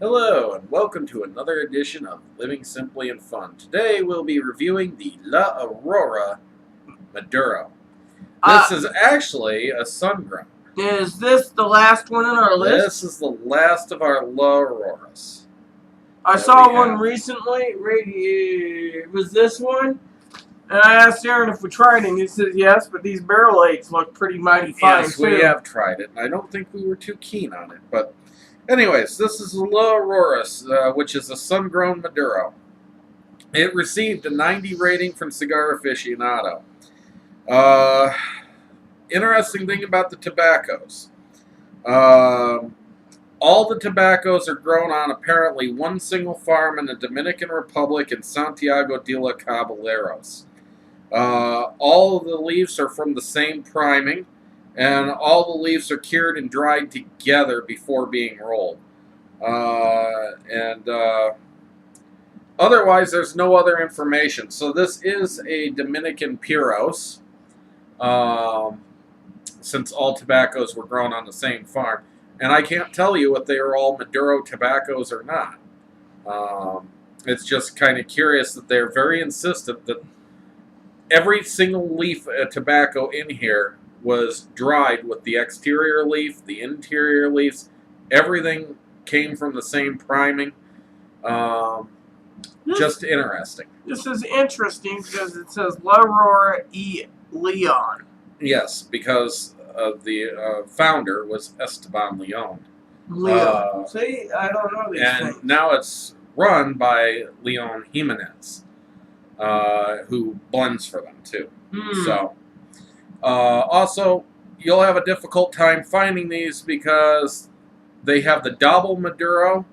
Hello, and welcome to another edition of Living Simply and Fun. Today we'll be reviewing the Aurora Maduro. This is actually a sun-grown. Is this the last one on our list? This is the last of our Auroras. I saw one recently. It was this one. And I asked Aaron if we tried it, and he said yes, but these barrel eights look pretty mighty fine, yes, we have tried it, and I don't think we were too keen on it. But anyways, this is the Aurora, which is a sun-grown Maduro. It received a 90 rating from Cigar Aficionado. Interesting thing about the tobaccos. All the tobaccos are grown on apparently one single farm in the Dominican Republic in Santiago de los Caballeros. All of the leaves are from the same priming, and all the leaves are cured and dried together before being rolled. Otherwise, there's no other information. So this is a Dominican Puros, since all tobaccos were grown on the same farm. And I can't tell you if they are all Maduro tobaccos or not. It's just kind of curious that they're very insistent that every single leaf of tobacco in here was dried with the exterior leaf, the interior leaves. Everything came from the same priming. Just interesting. This is interesting because it says Aurora E. Leon. Yes, because the founder was Esteban Leon. Leon. See, I don't know these things. And now it's run by Leon Jimenez, who blends for them too. So, also, you'll have a difficult time finding these because they have the double Maduro,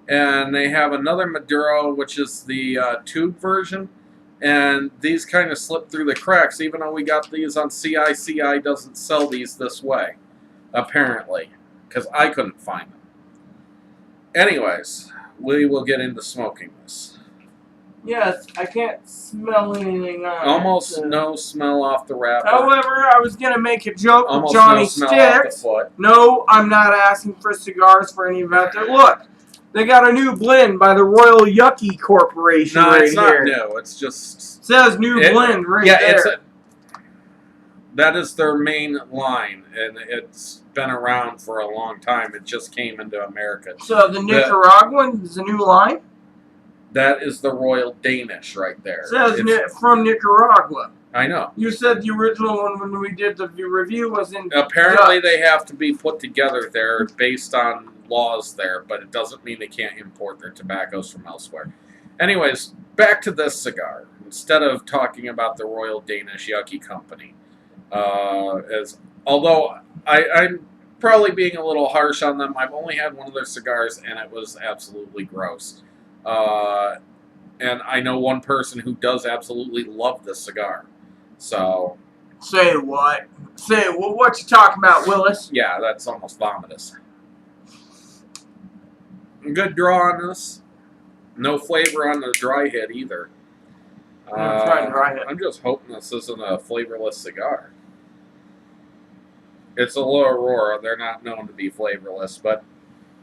and they have another Maduro, which is the tube version. And these kind of slip through the cracks, even though we got these on CI. CI doesn't sell these this way, apparently, because I couldn't find them. Anyways, we will get into smoking this. Yes, I can't smell anything on Almost no smell off the wrapper. However, I was going to make a joke Almost with Johnny no smell off the foot. No, I'm not asking for cigars for any event. Look, they got a new blend by the Royal Yucky Corporation no, right it's not here. new. It's just... It says new blend right there. That is their main line, and it's been around for a long time. It just came into America. So the Nicaraguan is a new line? That is the Royal Danish right there. It says from Nicaragua. I know. You said the original one when we did the review was in Apparently Dutch. they have to be put together there based on laws there, but it doesn't mean they can't import their tobaccos from elsewhere. Anyways, back to this cigar. Instead of talking about the Royal Danish Yucky Company. Although I'm probably being a little harsh on them. I've only had one of their cigars, and it was absolutely gross. And I know one person who does absolutely love this cigar. So... Say what? Say, well, what you talking about, Willis? Yeah, that's almost vomitous. Good draw on this. No flavor on the dry hit either. I'm just hoping this isn't a flavorless cigar. It's a low Aurora. They're not known to be flavorless, but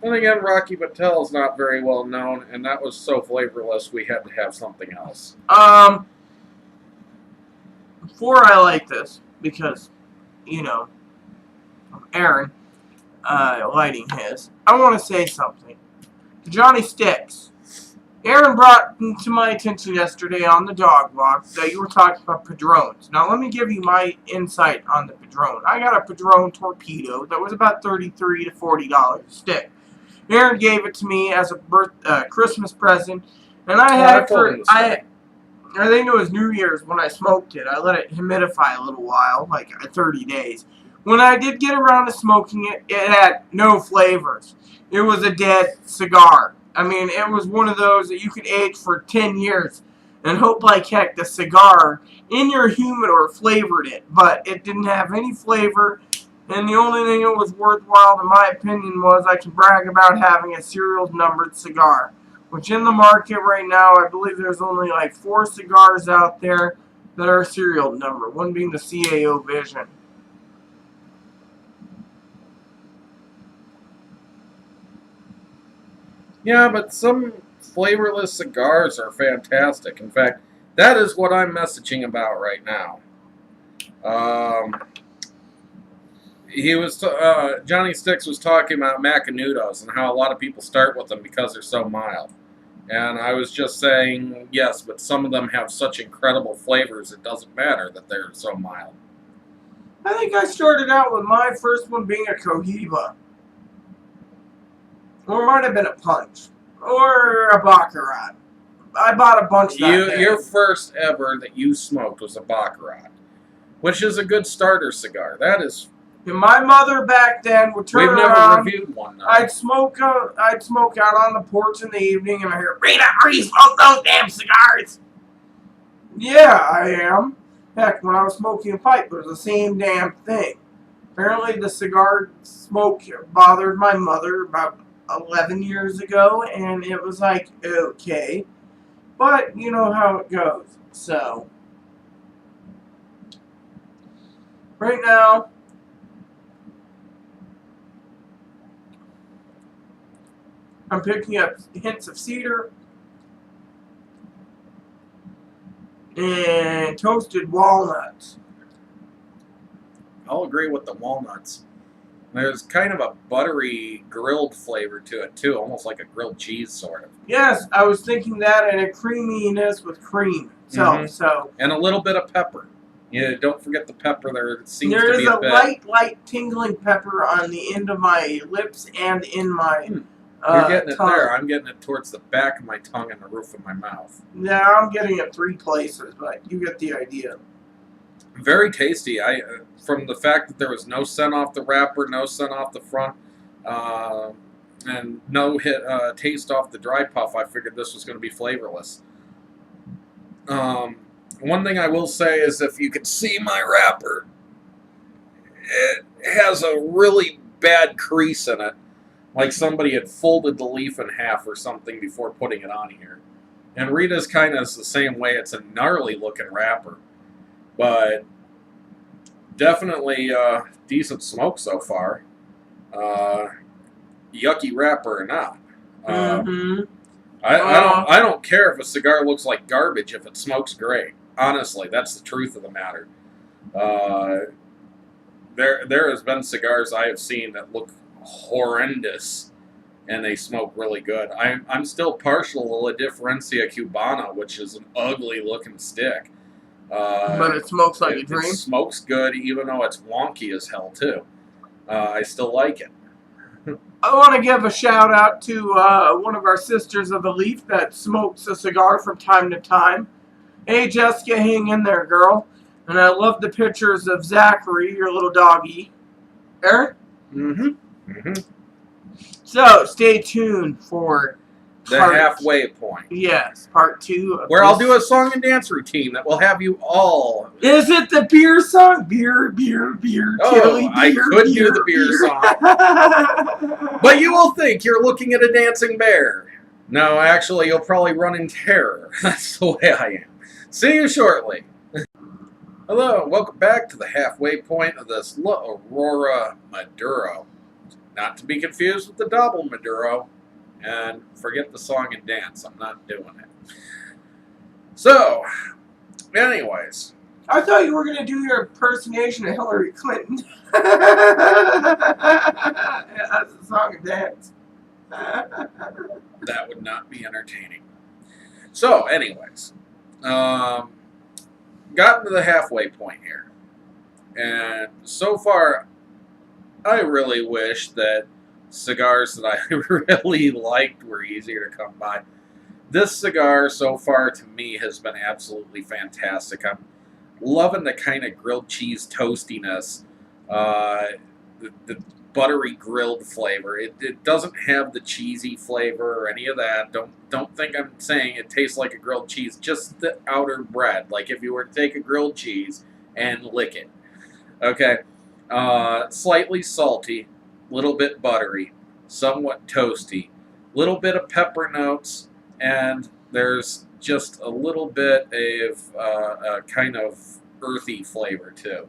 then again, Rocky Patel is not very well known, and that was so flavorless we had to have something else. Before I light this, because, you know, Aaron lighting his, I want to say something. To Johnny Sticks, Aaron brought to my attention yesterday on the dog walk that you were talking about Padrones. Now, let me give you my insight on the Padrone. I got a Padrone Torpedo that was about $33 to $40 a stick. Aaron gave it to me as a Christmas present, and I had it for, I think it was New Year's when I smoked it. I let it humidify a little while, like 30 days. When I did get around to smoking it, it had no flavors. It was a dead cigar. I mean, it was one of those that you could age for 10 years and hope like heck the cigar in your humidor flavored it, but it didn't have any flavor, and the only thing it was worthwhile, in my opinion, was I can brag about having a serial numbered cigar, which in the market right now, I believe there's only like 4 cigars out there that are serial numbered, one being the CAO Vision. Yeah, but some flavorless cigars are fantastic. In fact, that is what I'm messaging about right now. Johnny Sticks was talking about Macanudos and how a lot of people start with them because they're so mild. And I was just saying, yes, but some of them have such incredible flavors, it doesn't matter that they're so mild. I think I started out with my first one being a Cohiba. Or it might have been a Punch. Or a Baccarat. I bought a bunch that day. Your first ever that you smoked was a Baccarat, which is a good starter cigar. That is... And my mother back then would turn around. We've never reviewed one, though. I'd smoke out on the porch in the evening, and I hear, "Rita, are you smoking those damn cigars?" Yeah, I am. Heck, when I was smoking a pipe, it was the same damn thing. Apparently, the cigar smoke bothered my mother about 11 years ago, and it was like, okay. But, you know how it goes. So, right now, I'm picking up hints of cedar and toasted walnuts. I'll agree with the walnuts. There's kind of a buttery grilled flavor to it, too, almost like a grilled cheese, sort of. Yes, I was thinking that, and a creaminess with cream. So And a little bit of pepper. Yeah, don't forget the pepper there. It seems there to be is a a bit... light tingling pepper on the end of my lips and in my You're getting it tongue. there. I'm getting it towards the back of my tongue and the roof of my mouth. Yeah, I'm getting it 3 places, but you get the idea. Very tasty. From the fact that there was no scent off the wrapper, no scent off the front, and no taste off the dry puff, I figured this was going to be flavorless. One thing I will say is if you can see my wrapper, it has a really bad crease in it, like somebody had folded the leaf in half or something before putting it on here. And Rita's kind of the same way. It's a gnarly looking wrapper. But definitely decent smoke so far. Yucky wrapper or not. I don't care if a cigar looks like garbage if it smokes great. Honestly, that's the truth of the matter. There has been cigars I have seen that look horrendous and they smoke really good. I'm still partial to La Diferencia Cubana, which is an ugly looking stick. But it smokes like a dream. It smokes good, even though it's wonky as hell, too. I still like it. I want to give a shout out to one of our sisters of the Leaf that smokes a cigar from time to time. Hey, Jessica, hang in there, girl. And I love the pictures of Zachary, your little doggy. Aaron? So, stay tuned for the halfway point. Yes, part 2 of where I'll do a song and dance routine that will have you all... Is it the beer song? Beer, beer. Oh, I could do the beer song. But you will think you're looking at a dancing bear. No, actually, you'll probably run in terror. That's the way I am. See you shortly. Hello, welcome back to the halfway point of this Aurora Maduro. Not to be confused with the double Maduro. And forget the song and dance. I'm not doing it. So, anyways. I thought you were going to do your impersonation of Hillary Clinton. As a song and dance. That would not be entertaining. So, anyways. Gotten to the halfway point here. And so far, I really wish that cigars that I really liked were easier to come by. This cigar so far to me has been absolutely fantastic. I'm loving the kind of grilled cheese toastiness, the buttery grilled flavor. It doesn't have the cheesy flavor or any of that. Don't think I'm saying it tastes like a grilled cheese. Just the outer bread, like if you were to take a grilled cheese and lick it. Okay, slightly salty. Little bit buttery, somewhat toasty, little bit of pepper notes, and there's just a little bit of a kind of earthy flavor too.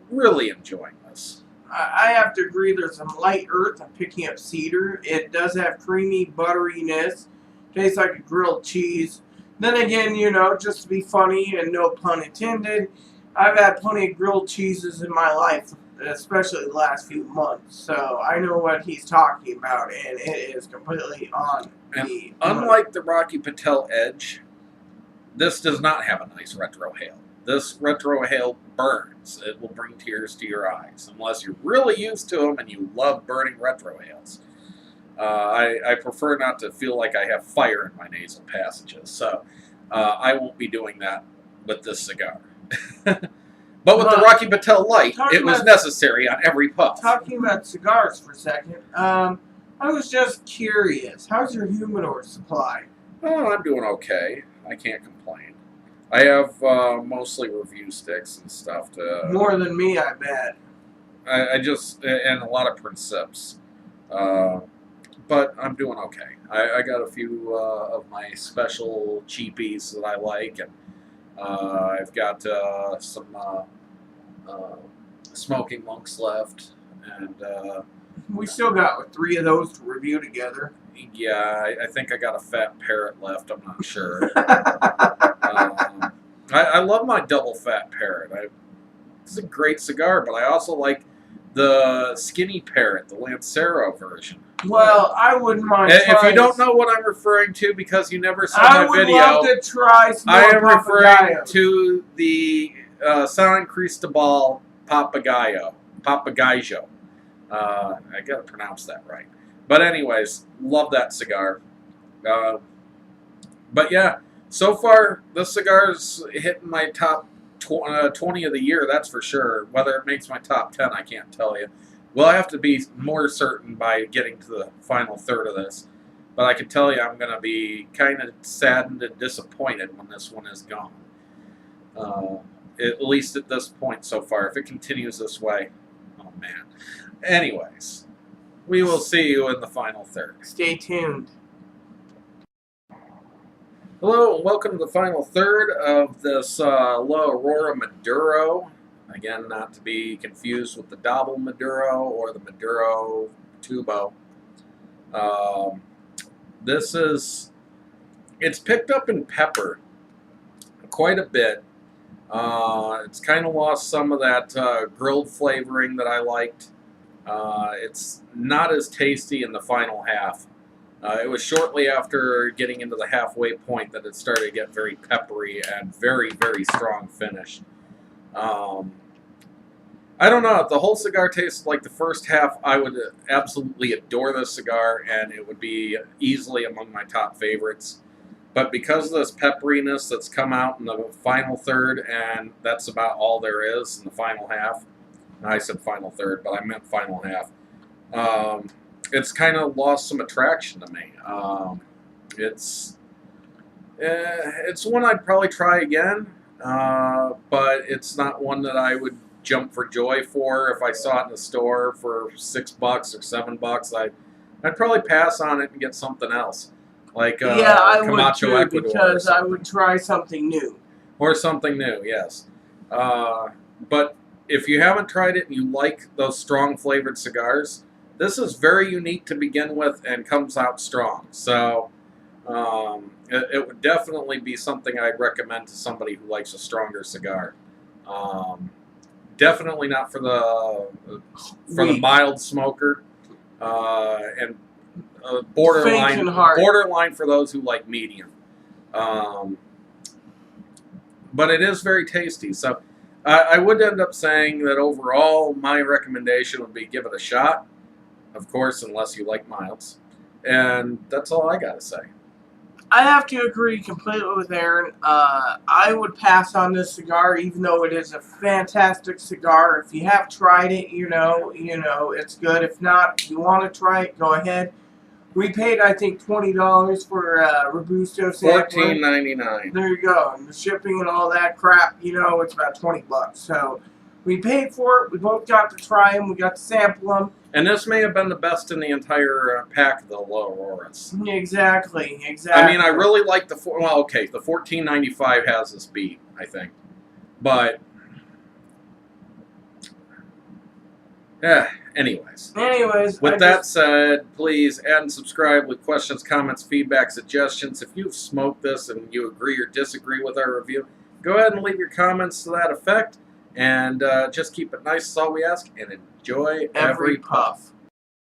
Really enjoying this. I have to agree. There's some light earth. I'm picking up cedar. It does have creamy butteriness. Tastes like a grilled cheese. Then again, just to be funny and no pun intended, I've had plenty of grilled cheeses in my life, especially the last few months. So I know what he's talking about, and it is completely on the. Unlike the Rocky Patel Edge, this does not have a nice retrohale. This retrohale burns. It will bring tears to your eyes, unless you're really used to them and you love burning retrohales. I prefer not to feel like I have fire in my nasal passages, so I won't be doing that with this cigar. But with the Rocky Patel Light, it was necessary on every puff. Talking about cigars for a second, I was just curious. How's your humidor supply? Oh, I'm doing okay. I can't complain. I have mostly review sticks and stuff to... More than me, I bet. I just... And a lot of Princips. But I'm doing okay. I got a few of my special cheapies that I like, and I've got some Smoking Monks left, and we still got 3 of those to review together. Yeah, I think I got a Fat Parrot left. I'm not sure. I love my Double Fat Parrot. It's a great cigar, but I also like the Skinny Parrot, the Lancero version. Well, I wouldn't mind. If you don't know what I'm referring to because you never saw my video, I would love to try some I am referring Papagayo. to the San Cristobal Papagayo. I got to pronounce that right. But anyways, love that cigar. But yeah, so far, this cigar's hitting my top 20 of the year, that's for sure. Whether it makes my top 10, I can't tell you. We'll have to be more certain by getting to the final third of this. But I can tell you I'm going to be kind of saddened and disappointed when this one is gone. At least at this point so far. If it continues this way, oh man. Anyways, we will see you in the final third. Stay tuned. Hello, and welcome to the final third of this La Aurora Maduro. Again, not to be confused with the Double Maduro or the Maduro Tubo. It's picked up in pepper quite a bit. It's kind of lost some of that grilled flavoring that I liked. It's not as tasty in the final half. It was shortly after getting into the halfway point that it started to get very peppery and very, very strong finish. I don't know. If the whole cigar tasted like the first half, I would absolutely adore this cigar, and it would be easily among my top favorites. But because of this pepperiness that's come out in the final third, and that's about all there is in the final half. I said final third, but I meant final half. It's kind of lost some attraction to me. It's one I'd probably try again, but it's not one that I would jump for joy for. If I saw it in the store for $6 or $7, I'd probably pass on it and get something else, like I Camacho would too, Ecuador, because I would try something new. Or something new, yes. But if you haven't tried it and you like those strong flavored cigars, this is very unique to begin with and comes out strong. So it would definitely be something I'd recommend to somebody who likes a stronger cigar. Definitely not for the mild smoker, and borderline for those who like medium. But it is very tasty. So I would end up saying that overall, my recommendation would be give it a shot. Of course, unless you like milds. And that's all I got to say. I have to agree completely with Aaron. I would pass on this cigar, even though it is a fantastic cigar. If you have tried it, you know it's good. If not, if you want to try it, go ahead. We paid, I think, $20 for Robusto sampler. $14.99. There you go. And the shipping and all that crap, it's about $20. So we paid for it. We both got to try them. We got to sample them. And this may have been the best in the entire pack of the La Auroras. Exactly. I mean, I really like the $14.95 has this beat, I think. But, Yeah. Anyways. Anyways, With that said, please add and subscribe with questions, comments, feedback, suggestions. If you've smoked this and you agree or disagree with our review, go ahead and leave your comments to that effect. And just keep it nice is all we ask. And enjoy every puff.